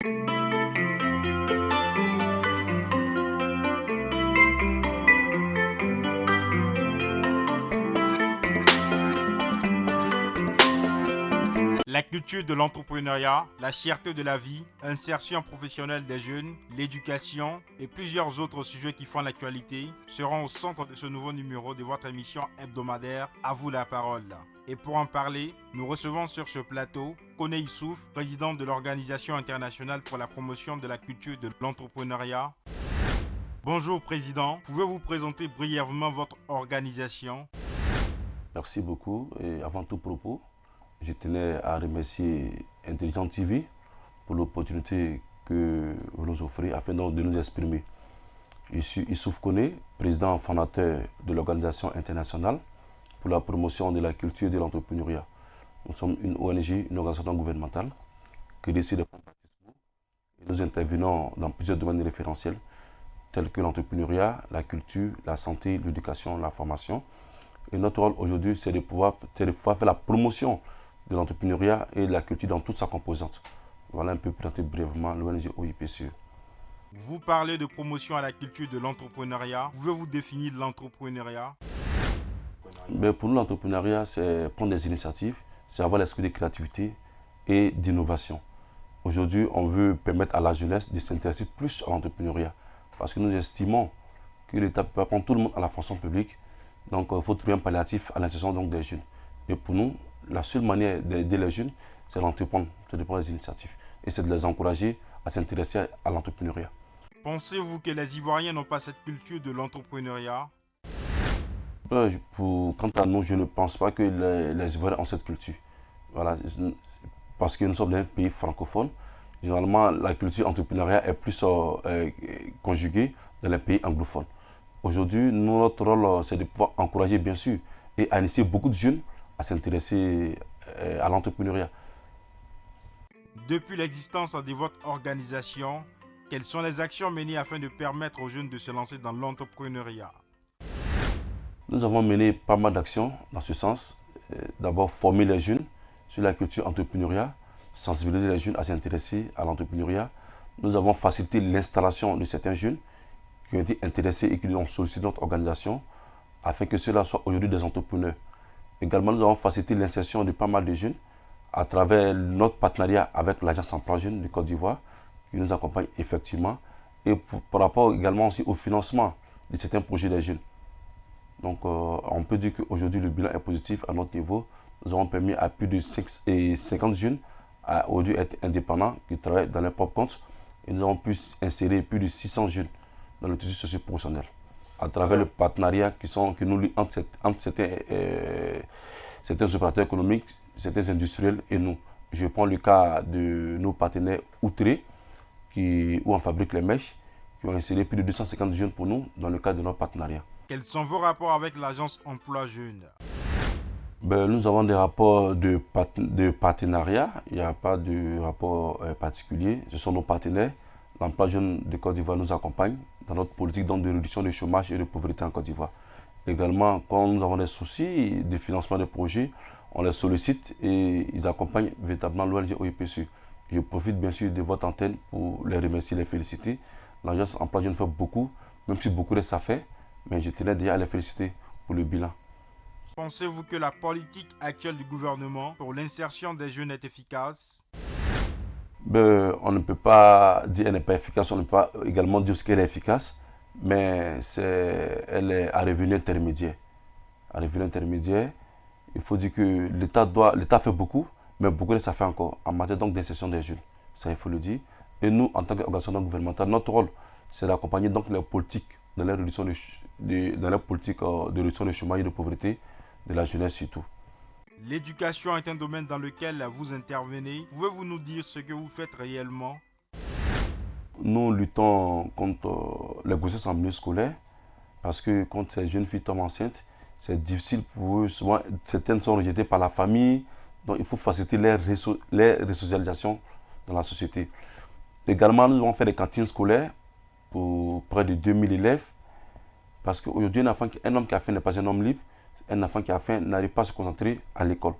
La culture de l'entrepreneuriat, la cherté de la vie, insertion professionnelle des jeunes, l'éducation et plusieurs autres sujets qui font l'actualité seront au centre de ce nouveau numéro de votre émission hebdomadaire À vous la parole. Et pour en parler, nous recevons sur ce plateau Koné Issouf, président de l'Organisation internationale pour la promotion de la culture de l'entrepreneuriat. Bonjour président, pouvez-vous présenter brièvement votre organisation? Merci beaucoup et avant tout propos, je tenais à remercier Intelligent TV pour l'opportunité que vous nous offrez afin de nous exprimer. Je suis Issouf Koné, président fondateur de l'Organisation internationale pour la promotion de la culture et de l'entrepreneuriat. Nous sommes une ONG, une organisation non gouvernementale, qui décide de fonds baptismaux. Nous intervenons dans plusieurs domaines référentiels tels que l'entrepreneuriat, la culture, la santé, l'éducation, la formation. Et notre rôle aujourd'hui, c'est de pouvoir faire la promotion de l'entrepreneuriat et de la culture dans toute sa composante. Voilà un peu présenter brièvement l'ONG OIPCE. Vous parlez de promotion à la culture de l'entrepreneuriat. Pouvez-vous définir l'entrepreneuriat? Mais pour nous, l'entrepreneuriat, c'est prendre des initiatives, c'est avoir l'esprit de créativité et d'innovation. Aujourd'hui, on veut permettre à la jeunesse de s'intéresser plus à l'entrepreneuriat parce que nous estimons que l'État peut pas prendre tout le monde à la fonction publique. Donc, il faut trouver un palliatif à l'insertion des jeunes. Et pour nous, la seule manière d'aider les jeunes, c'est d'entreprendre, c'est de prendre des initiatives. Et c'est de les encourager à s'intéresser à l'entrepreneuriat. Pensez-vous que les Ivoiriens n'ont pas cette culture de l'entrepreneuriat? Quant à nous, je ne pense pas que les Ivoiriens ont cette culture. Voilà, parce que nous sommes dans un pays francophone. Généralement, la culture entrepreneuriale est plus conjuguée dans les pays anglophones. Aujourd'hui, notre rôle, c'est de pouvoir encourager, bien sûr, et à initier beaucoup de jeunes à s'intéresser à l'entrepreneuriat. Depuis l'existence de votre organisation, quelles sont les actions menées afin de permettre aux jeunes de se lancer dans l'entrepreneuriat? Nous avons mené pas mal d'actions dans ce sens. D'abord, former les jeunes sur la culture entrepreneuriat, sensibiliser les jeunes à s'intéresser à l'entrepreneuriat. Nous avons facilité l'installation de certains jeunes qui ont été intéressés et qui ont sollicité notre organisation afin que ceux-là soient aujourd'hui des entrepreneurs. Également, nous avons facilité l'insertion de pas mal de jeunes à travers notre partenariat avec l'Agence Emploi Jeunes de Côte d'Ivoire qui nous accompagne effectivement et par rapport également aussi au financement de certains projets des jeunes. Donc, on peut dire qu'aujourd'hui, le bilan est positif à notre niveau. Nous avons permis à plus de 50 jeunes à aujourd'hui être indépendants qui travaillent dans leur propre compte et nous avons pu insérer plus de 600 jeunes dans le tissu socio-professionnel à travers le partenariat qui nous lie entre certains opérateurs économiques, certains industriels et nous. Je prends le cas de nos partenaires outrés où on fabrique les mèches, qui ont inséré plus de 250 jeunes pour nous dans le cadre de notre partenariat. Quels sont vos rapports avec l'agence Emploi Jeunes? Nous avons des rapports de partenariat, il n'y a pas de rapport particulier, ce sont nos partenaires. L'Emploi Jeune de Côte d'Ivoire nous accompagne dans notre politique de réduction du chômage et de pauvreté en Côte d'Ivoire. Également, quand nous avons des soucis de financement de projets, on les sollicite et ils accompagnent véritablement l'ONG OIPCE. Je profite bien sûr de votre antenne pour les remercier, les féliciter. L'agence Emploi Jeune fait beaucoup, même si beaucoup reste à faire, mais je tenais déjà à les féliciter pour le bilan. Pensez-vous que la politique actuelle du gouvernement pour l'insertion des jeunes est efficace? On ne peut pas dire qu'elle n'est pas efficace, on ne peut pas également dire qu'elle est efficace, mais elle est à revenu intermédiaire. À revenu intermédiaire, il faut dire que l'État fait beaucoup, mais beaucoup reste à faire encore en matière d'insertion des jeunes. Ça, il faut le dire. Et nous, en tant qu'organisation non gouvernementale, notre rôle, c'est d'accompagner donc les politiques dans la réduction de réduction du chômage et de pauvreté de la jeunesse surtout. L'éducation est un domaine dans lequel vous intervenez. Pouvez-vous nous dire ce que vous faites réellement? Nous luttons contre les grossesses en milieu scolaire parce que quand ces jeunes filles tombent enceintes, c'est difficile pour eux. Souvent, certaines sont rejetées par la famille. Donc, il faut faciliter leur résocialisation dans la société. Également, nous avons fait des cantines scolaires pour près de 2000 élèves parce qu'aujourd'hui, un homme qui a faim n'est pas un homme libre. Un enfant qui a faim n'arrive pas à se concentrer à l'école.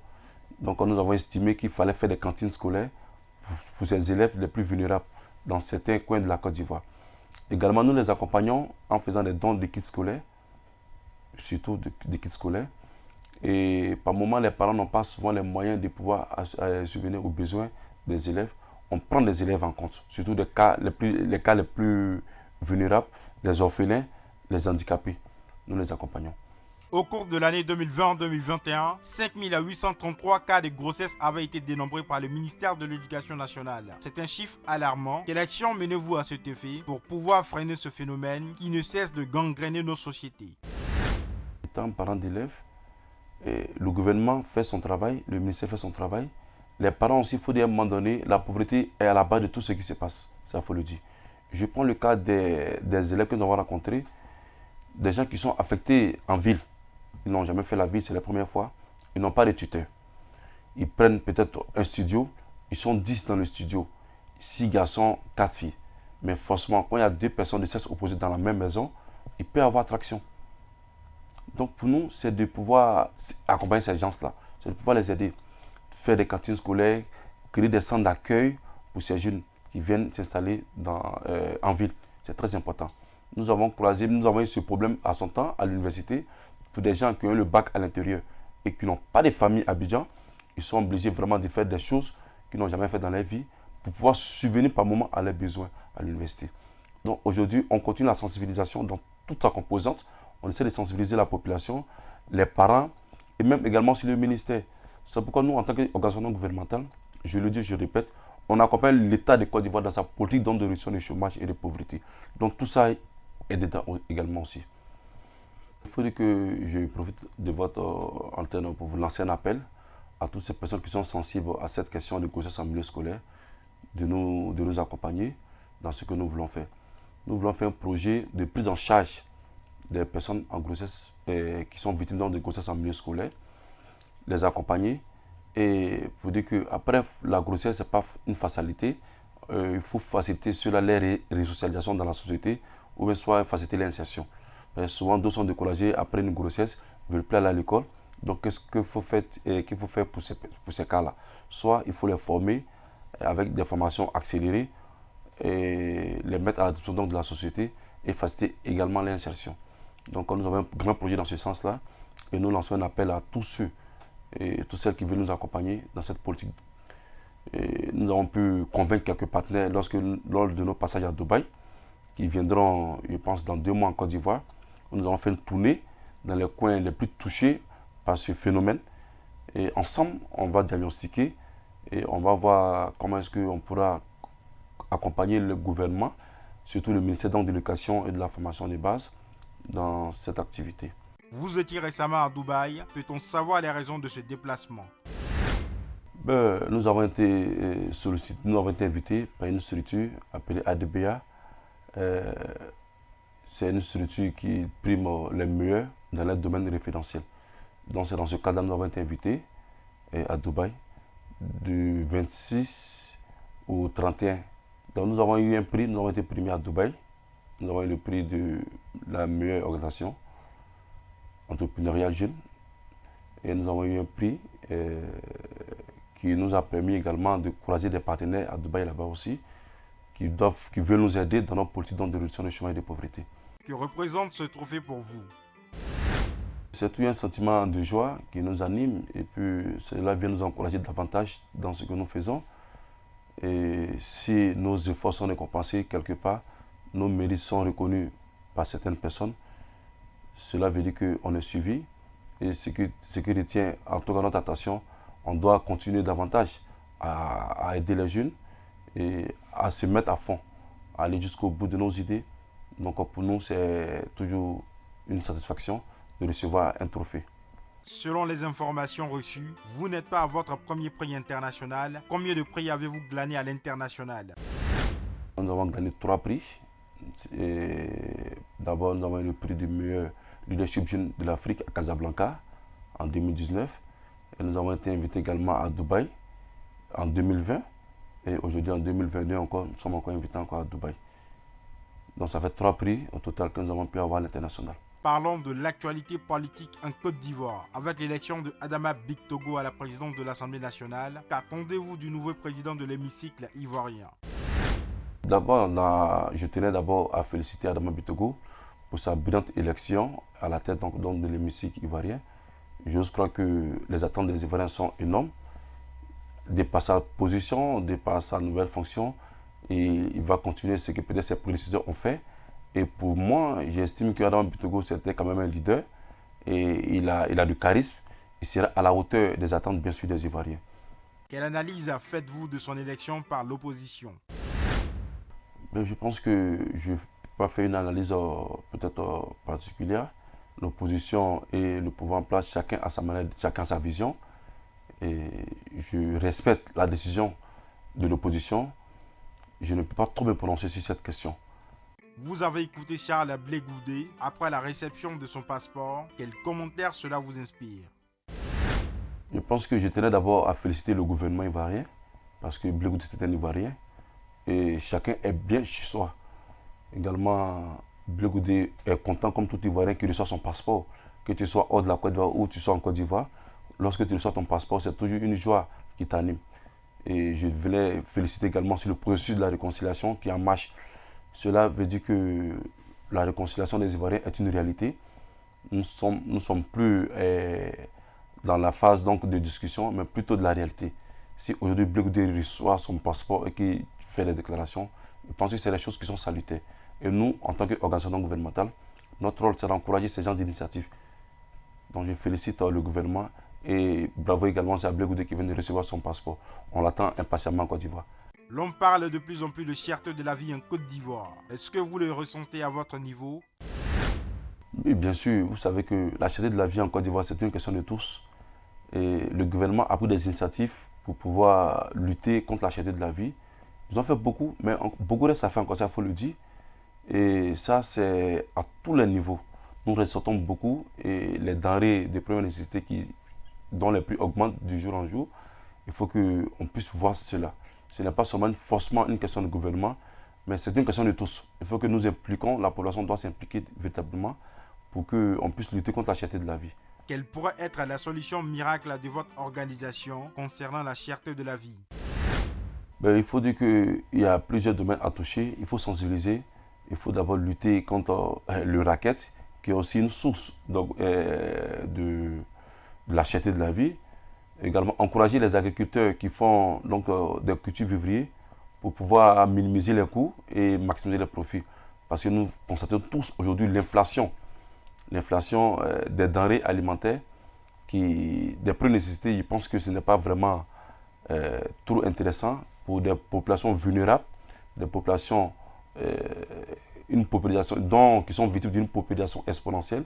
Donc nous avons estimé qu'il fallait faire des cantines scolaires pour ces élèves les plus vulnérables. dans certains coins de la Côte d'Ivoire. Également, nous les accompagnons en faisant des dons de kits scolaires, surtout de kits scolaires. Et par moment, les parents n'ont pas souvent les moyens de pouvoir subvenir aux besoins des élèves. On prend les élèves en compte, surtout les cas les plus vulnérables, les orphelins, les handicapés. Nous les accompagnons. Au cours de l'année 2020-2021, 5833 cas de grossesse avaient été dénombrés par le ministère de l'Éducation nationale. C'est un chiffre alarmant. Quelle action menez-vous à cet effet pour pouvoir freiner ce phénomène qui ne cesse de gangréner nos sociétés? Étant parent d'élèves, le gouvernement fait son travail, le ministère fait son travail. Les parents aussi, il faut dire à un moment donné, la pauvreté est à la base de tout ce qui se passe. Ça, il faut le dire. Je prends le cas des élèves que nous avons rencontrés, des gens qui sont affectés en ville. Ils n'ont jamais fait la ville, c'est la première fois. Ils n'ont pas de tuteur. Ils prennent peut-être un studio, ils sont 10 dans le studio. 6 garçons, 4 filles. Mais forcément, quand il y a 2 personnes de sexe opposé dans la même maison, il peut y avoir attraction. Donc pour nous, c'est de pouvoir accompagner ces gens-là, c'est de pouvoir les aider, faire des cantines scolaires, créer des centres d'accueil pour ces jeunes qui viennent s'installer en ville. C'est très important. Nous avons eu ce problème à son temps à l'université pour des gens qui ont le bac à l'intérieur et qui n'ont pas de famille à Abidjan. Ils sont obligés vraiment de faire des choses qu'ils n'ont jamais fait dans leur vie pour pouvoir subvenir par moment à leurs besoins à l'université. Donc aujourd'hui, on continue la sensibilisation dans toute sa composante. On essaie de sensibiliser la population, les parents et même également sur le ministère. C'est pourquoi nous, en tant qu'organisation non gouvernementale, je le dis, je répète, on accompagne l'État de Côte d'Ivoire dans sa politique de réduction du chômage et de pauvreté. Donc tout ça est dedans également aussi. Il faut dire que je profite de votre antenne pour vous lancer un appel à toutes ces personnes qui sont sensibles à cette question de grossesse en milieu scolaire, de nous accompagner dans ce que nous voulons faire. Nous voulons faire un projet de prise en charge des personnes en grossesse qui sont victimes de grossesse en milieu scolaire, les accompagner et pour dire qu'après la grossesse, ce n'est pas une fatalité, il faut faciliter cela les résocialisation dans la société ou bien soit faciliter l'insertion. Souvent, d'autres sont découragés après une grossesse, ne veulent plus aller à l'école. Donc, qu'est-ce qu'il faut faire pour ces cas-là? Soit il faut les former avec des formations accélérées et les mettre à la disposition de la société et faciliter également l'insertion. Donc nous avons un grand projet dans ce sens-là et nous lançons un appel à tous ceux et toutes celles qui veulent nous accompagner dans cette politique. Et nous avons pu convaincre quelques partenaires lors de nos passages à Dubaï, qui viendront, je pense, dans 2 mois en Côte d'Ivoire. Nous avons fait une tournée dans les coins les plus touchés par ce phénomène. Et ensemble, on va diagnostiquer et on va voir comment est-ce qu'on pourra accompagner le gouvernement, surtout le ministère de l'Éducation et de la formation des bases, dans cette activité. Vous étiez récemment à Dubaï. Peut-on savoir les raisons de ce déplacement? Nous avons été sollicités, nous avons été invités par une structure appelée ADBA. C'est une structure qui prime les meilleurs dans le domaine référentiel. Donc c'est dans ce cadre que nous avons été invités à Dubaï du 26 au 31. Donc nous avons eu un prix, nous avons été primés à Dubaï. Nous avons eu le prix de la meilleure organisation entrepreneuriale jeune. Et nous avons eu un prix qui nous a permis également de croiser des partenaires à Dubaï là-bas aussi, qui veulent nous aider dans notre politique de réduction du chômage et de pauvreté. Que représente ce trophée pour vous? C'est tout un sentiment de joie qui nous anime et puis cela vient nous encourager davantage dans ce que nous faisons. Et si nos efforts sont récompensés quelque part, nos mérites sont reconnus par certaines personnes, cela veut dire qu'on est suivi. Et ce qui retient en tout cas notre attention, on doit continuer davantage à aider les jeunes et à se mettre à fond, à aller jusqu'au bout de nos idées. Donc pour nous, c'est toujours une satisfaction de recevoir un trophée. Selon les informations reçues, vous n'êtes pas à votre premier prix international. Combien de prix avez-vous glané à l'international? Nous avons gagné 3 prix. D'abord, nous avons eu le prix du meilleur leadership jeune de l'Afrique à Casablanca en 2019. Et nous avons été invités également à Dubaï en 2020. Et aujourd'hui, en 2022, nous sommes encore invités à Dubaï. Donc ça fait 3 prix au total que nous avons pu avoir à l'international. Parlons de l'actualité politique en Côte d'Ivoire. Avec l'élection de Adama Bictogo à la présidence de l'Assemblée nationale, qu'attendez-vous du nouveau président de l'hémicycle ivoirien? D'abord, je tenais d'abord à féliciter Adama Bitogo pour sa brillante élection à la tête donc de l'hémicycle ivoirien. Je crois que les attentes des Ivoiriens sont énormes, de par sa position, de par sa nouvelle fonction, et il va continuer ce que peut-être ses prédécesseurs ont fait. Et pour moi, j'estime qu'Adama Bitogo c'était quand même un leader, et il a du charisme, il sera à la hauteur des attentes bien sûr des Ivoiriens. Quelle analyse faites-vous de son élection par l'opposition? Je pense que je ne peux pas faire une analyse peut-être particulière. L'opposition et le pouvoir en place, chacun a sa manière, chacun a sa vision. Et je respecte la décision de l'opposition. Je ne peux pas trop me prononcer sur cette question. Vous avez écouté Charles Blé Goudé après la réception de son passeport. Quel commentaire cela vous inspire? Je pense que je tenais d'abord à féliciter le gouvernement ivoirien, parce que Blé Goudé c'est un Ivoirien. Et chacun est bien chez soi. Également, Blé Goudé est content comme tout Ivoirien qui reçoit son passeport. Que tu sois hors de la Côte d'Ivoire ou tu sois en Côte d'Ivoire, lorsque tu reçois ton passeport, c'est toujours une joie qui t'anime. Et je voulais féliciter également sur le processus de la réconciliation qui est en marche. Cela veut dire que la réconciliation des Ivoiriens est une réalité. Nous sommes plus dans la phase donc, de discussion, mais plutôt de la réalité. Si aujourd'hui Blé Goudé reçoit son passeport et qu'il fait les déclarations, je pense que c'est des choses qui sont salutaires. Et nous, en tant qu'organisation non gouvernementale, notre rôle, c'est d'encourager ces genres d'initiatives. Donc je félicite le gouvernement et bravo également à Blé Goudé qui vient de recevoir son passeport. On l'attend impatiemment en Côte d'Ivoire. L'on parle de plus en plus de cherté de la vie en Côte d'Ivoire. Est-ce que vous le ressentez à votre niveau? Oui, bien sûr, vous savez que la cherté de la vie en Côte d'Ivoire, c'est une question de tous. Et le gouvernement a pris des initiatives pour pouvoir lutter contre la cherté de la vie. Ils ont fait beaucoup, mais beaucoup reste à faire encore, ça, il faut le dire. Et ça, c'est à tous les niveaux. Nous ressentons beaucoup et les denrées de première nécessité dont les prix augmentent du jour en jour, il faut qu'on puisse voir cela. Ce n'est pas seulement forcément une question de gouvernement, mais c'est une question de tous. Il faut que nous impliquons, la population doit s'impliquer véritablement pour qu'on puisse lutter contre la cherté de la vie. Quelle pourrait être la solution miracle de votre organisation concernant la cherté de la vie? Il faut dire qu'il y a plusieurs domaines à toucher. Il faut sensibiliser. Il faut d'abord lutter contre le racket, qui est aussi une source de la cherté de la vie. Également, encourager les agriculteurs qui font donc, des cultures vivriers pour pouvoir minimiser les coûts et maximiser les profits. Parce que nous constatons tous aujourd'hui l'inflation. L'inflation des denrées alimentaires, des premières nécessités, je pense que ce n'est pas vraiment trop intéressant pour des populations vulnérables, des populations, qui sont victimes d'une population exponentielle.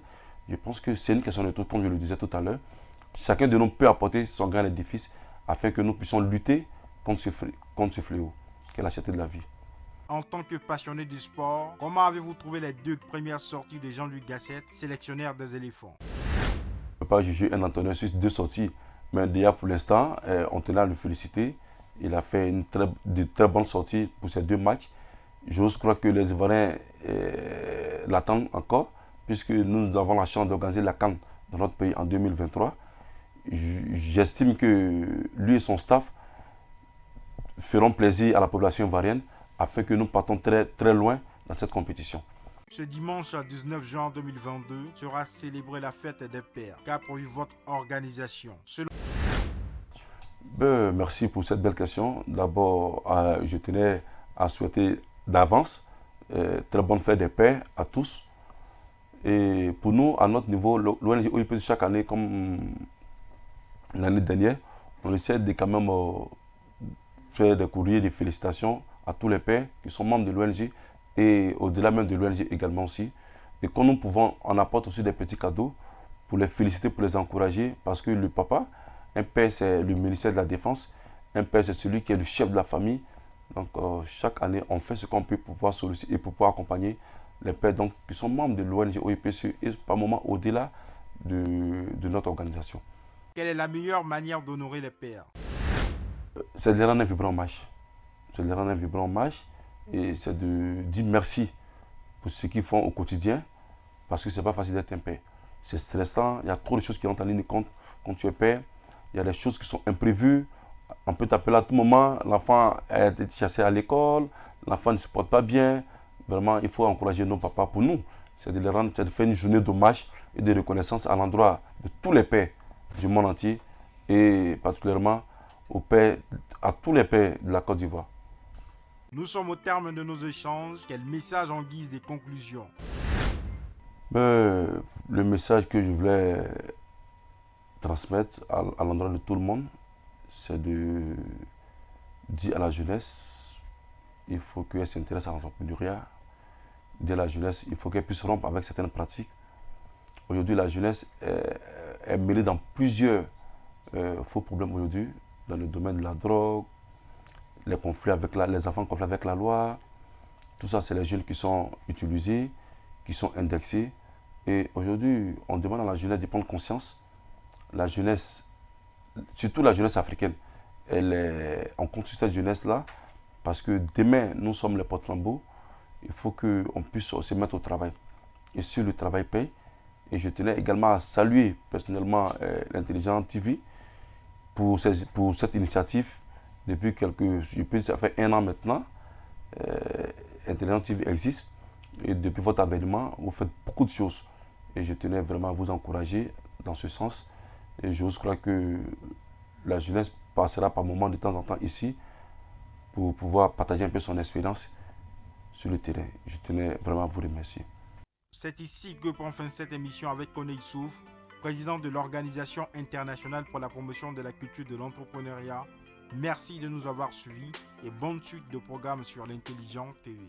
Je pense que c'est une question de tout, comme je le disais tout à l'heure. Chacun de nous peut apporter son grand édifice afin que nous puissions lutter contre ce fléau, qui est la cherté de la vie. En tant que passionné du sport, comment avez-vous trouvé les 2 premières sorties de Jean-Luc Gasset, sélectionneur des éléphants? Je ne peux pas juger un entraîneur sur 2 sorties, mais déjà pour l'instant, on tenait à le féliciter. Il a fait de très bonnes sorties pour ces 2 matchs. J'ose croire que les Ivoiriens l'attendent encore, puisque nous avons la chance d'organiser la CAN dans notre pays en 2023. J'estime que lui et son staff feront plaisir à la population ivoirienne afin que nous partons très, très loin dans cette compétition. Ce dimanche 19 juin 2022 sera célébrée la fête des pères qu'a prévu votre organisation. Merci pour cette belle question. D'abord, je tenais à souhaiter d'avance très bonne fête des pères à tous. Et pour nous, à notre niveau, l'ONG OIPC chaque année, comme l'année dernière, on essaie de quand même faire des courriers de félicitations à tous les pères qui sont membres de l'ONG et au-delà même de l'ONG également aussi. Et quand nous pouvons, on apporte aussi des petits cadeaux pour les féliciter, pour les encourager, parce que le papa, un père c'est le ministère de la Défense, un père c'est celui qui est le chef de la famille. Donc chaque année, on fait ce qu'on peut pour pouvoir solliciter et pour pouvoir accompagner les pères donc, qui sont membres de l'ONG OIPC et par moment au-delà de notre organisation. Quelle est la meilleure manière d'honorer les pères? C'est de les rendre un vibrant hommage. C'est de les rendre un vibrant hommage et c'est de dire merci pour ce qu'ils font au quotidien parce que ce n'est pas facile d'être un père. C'est stressant, il y a trop de choses qui rentrent en ligne de compte quand tu es père. Il y a des choses qui sont imprévues. On peut t'appeler à tout moment, l'enfant a été chassé à l'école, l'enfant ne se porte pas bien, vraiment, il faut encourager nos papas pour nous. C'est de les rendre, c'est de faire une journée d'hommage et de reconnaissance à l'endroit de tous les pères du monde entier et particulièrement à tous les pères de la Côte d'Ivoire. Nous sommes au terme de nos échanges. Quel message en guise des conclusions? Le message que je voulais transmettre à l'endroit de tout le monde, c'est de dire à la jeunesse, il faut qu'elle s'intéresse à l'entrepreneuriat. Dès la jeunesse, il faut qu'elle puisse rompre avec certaines pratiques. Aujourd'hui, la jeunesse est mêlée dans plusieurs faux problèmes aujourd'hui, dans le domaine de la drogue, les enfants conflits avec la loi. Tout ça, c'est les jeunes qui sont utilisés, qui sont indexés. Et aujourd'hui, on demande à la jeunesse de prendre conscience. La jeunesse, surtout la jeunesse africaine, on compte sur cette jeunesse-là parce que demain, nous sommes les porte-flambeaux. Il faut qu'on puisse se mettre au travail. Et si le travail paye, et je tenais également à saluer personnellement l'Intelligent TV pour cette initiative. Depuis ça fait 1 an maintenant, Intelligent TV existe. Et depuis votre avènement, vous faites beaucoup de choses. Et je tenais vraiment à vous encourager dans ce sens. Et j'ose croire que la jeunesse passera par moments de temps en temps ici pour pouvoir partager un peu son expérience sur le terrain. Je tenais vraiment à vous remercier. C'est ici que prend fin cette émission avec Koné Issouf, président de l'Organisation internationale pour la promotion de la culture de l'entrepreneuriat. Merci de nous avoir suivis et bonne suite de programmes sur l'Intelligent TV.